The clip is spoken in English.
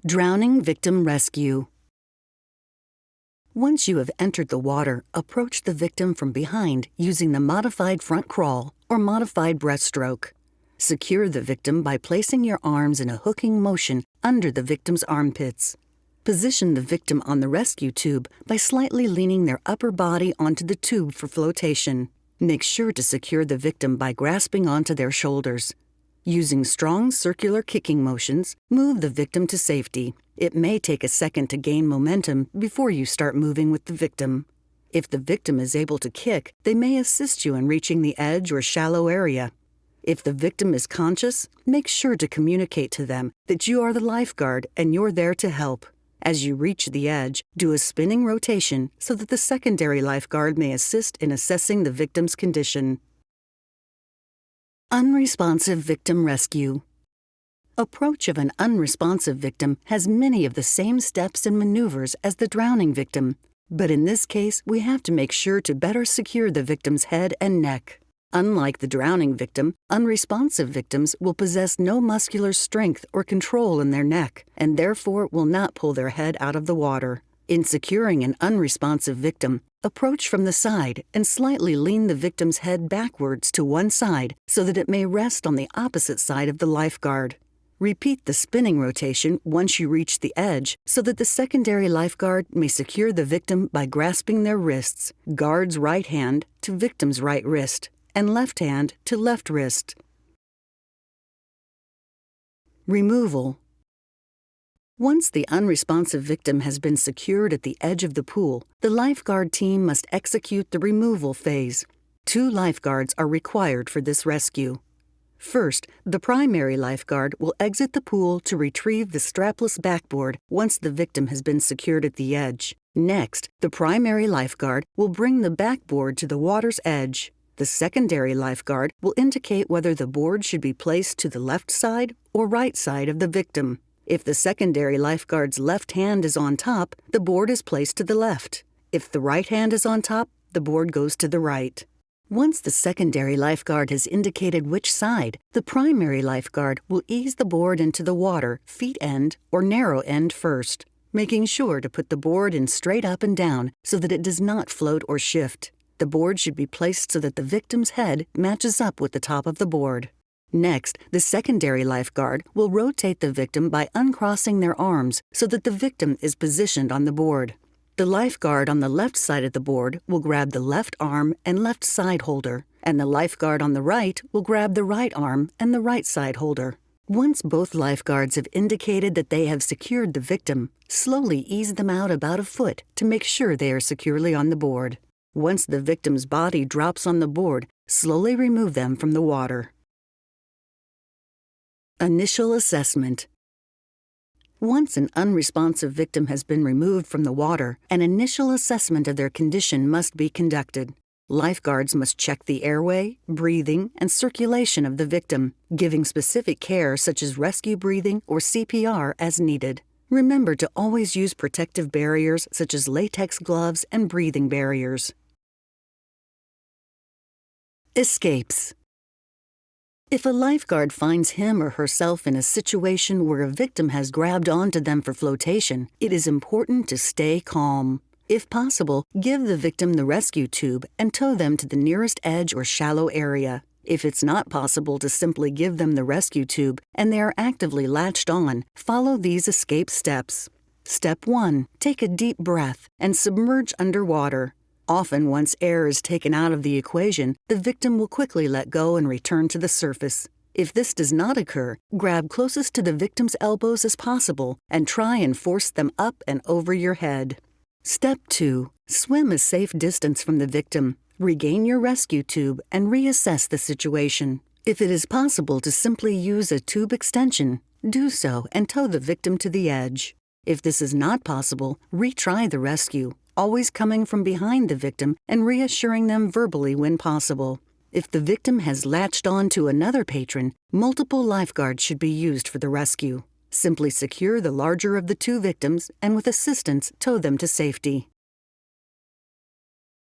Drowning victim rescue. Once you have entered the water, approach the victim from behind using the modified front crawl or modified breaststroke. Secure the victim by placing your arms in a hooking motion under the victim's armpits. Position the victim on the rescue tube by slightly leaning their upper body onto the tube for flotation. Make sure to secure the victim by grasping onto their shoulders. Using strong circular kicking motions, move the victim to safety. It may take a second to gain momentum before you start moving with the victim. If the victim is able to kick, they may assist you in reaching the edge or shallow area. If the victim is conscious, make sure to communicate to them that you are the lifeguard and you're there to help. As you reach the edge, do a spinning rotation so that the secondary lifeguard may assist in assessing the victim's condition. Unresponsive victim rescue. Approach of an unresponsive victim has many of the same steps and maneuvers as the drowning victim, but in this case, we have to make sure to better secure the victim's head and neck. Unlike the drowning victim, unresponsive victims will possess no muscular strength or control in their neck, and therefore will not pull their head out of the water. In securing an unresponsive victim, approach from the side and slightly lean the victim's head backwards to one side so that it may rest on the opposite side of the lifeguard. Repeat the spinning rotation once you reach the edge so that the secondary lifeguard may secure the victim by grasping their wrists, guard's right hand to victim's right wrist, and left hand to left wrist. Removal. Once the unresponsive victim has been secured at the edge of the pool, the lifeguard team must execute the removal phase. 2 lifeguards are required for this rescue. First, the primary lifeguard will exit the pool to retrieve the strapless backboard once the victim has been secured at the edge. Next, the primary lifeguard will bring the backboard to the water's edge. The secondary lifeguard will indicate whether the board should be placed to the left side or right side of the victim. If the secondary lifeguard's left hand is on top, the board is placed to the left. If the right hand is on top, the board goes to the right. Once the secondary lifeguard has indicated which side, the primary lifeguard will ease the board into the water, feet end or narrow end first, making sure to put the board in straight up and down so that it does not float or shift. The board should be placed so that the victim's head matches up with the top of the board. Next, the secondary lifeguard will rotate the victim by uncrossing their arms so that the victim is positioned on the board. The lifeguard on the left side of the board will grab the left arm and left side holder, and the lifeguard on the right will grab the right arm and the right side holder. Once both lifeguards have indicated that they have secured the victim, slowly ease them out about a foot to make sure they are securely on the board. Once the victim's body drops on the board, slowly remove them from the water. Initial assessment. Once an unresponsive victim has been removed from the water, an initial assessment of their condition must be conducted. Lifeguards must check the airway, breathing, and circulation of the victim, giving specific care such as rescue breathing or CPR as needed. Remember to always use protective barriers such as latex gloves and breathing barriers. Escapes. If a lifeguard finds him or herself in a situation where a victim has grabbed onto them for flotation, it is important to stay calm. If possible, give the victim the rescue tube and tow them to the nearest edge or shallow area. If it's not possible to simply give them the rescue tube and they are actively latched on, follow these escape steps. Step 1. Take a deep breath and submerge underwater. Often, once air is taken out of the equation, the victim will quickly let go and return to the surface. If this does not occur, grab closest to the victim's elbows as possible and try and force them up and over your head. Step 2. Swim a safe distance from the victim. Regain your rescue tube and reassess the situation. If it is possible to simply use a tube extension, do so and tow the victim to the edge. If this is not possible, retry the rescue, always coming from behind the victim and reassuring them verbally when possible. If the victim has latched on to another patron, multiple lifeguards should be used for the rescue. Simply secure the larger of the 2 victims and with assistance tow them to safety.